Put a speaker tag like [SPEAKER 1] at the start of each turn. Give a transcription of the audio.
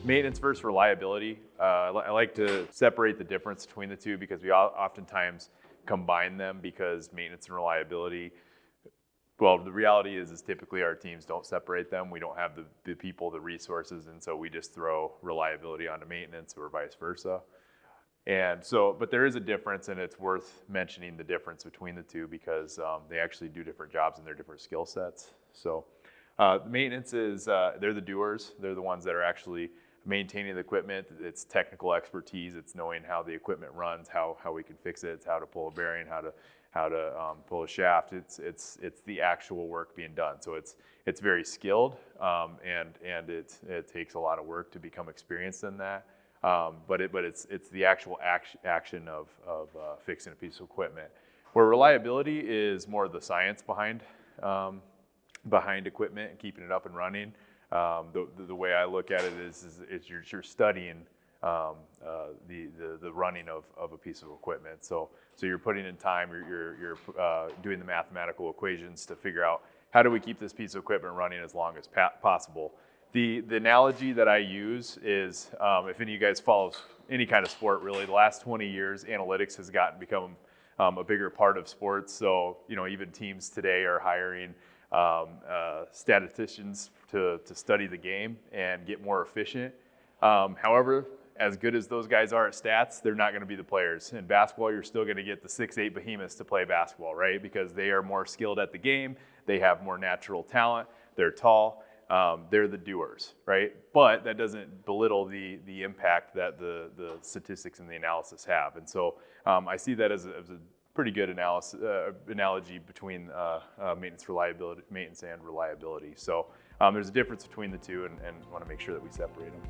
[SPEAKER 1] Maintenance versus reliability. I like to separate the difference between the two because we oftentimes combine them because maintenance and reliability, well, the reality is typically our teams don't separate them. We don't have the people, the resources, and so we just throw reliability onto maintenance or vice versa. And so, but there is a difference, and it's worth mentioning the difference between the two because they actually do different jobs and they're different skill sets. So maintenance is, they're the doers. They're the ones that are actually maintaining the equipment. It's technical expertise. It's knowing how the equipment runs, how we can fix it. It's how to pull a bearing, how to pull a shaft. It's the actual work being done. So it's very skilled, and it takes a lot of work to become experienced in that. But it's the actual action of fixing a piece of equipment. Where reliability is more the science behind equipment and keeping it up and running. The way I look at it is you're studying the running of a piece of equipment. So you're putting in time. You're doing the mathematical equations to figure out how do we keep this piece of equipment running as long as possible. The analogy that I use is, if any of you guys follow any kind of sport, really, the last 20 years, analytics has become a bigger part of sports. So, even teams today are hiring statisticians to study the game and get more efficient. However, as good as those guys are at stats, they're not going to be the players. In basketball, you're still going to get the 6'8" behemoths to play basketball, right? Because they are more skilled at the game. They have more natural talent. They're tall. They're the doers, right? But that doesn't belittle the impact that the statistics and the analysis have. And so I see that as a pretty good analogy between maintenance and reliability. So there's a difference between the two, and want to make sure that we separate them.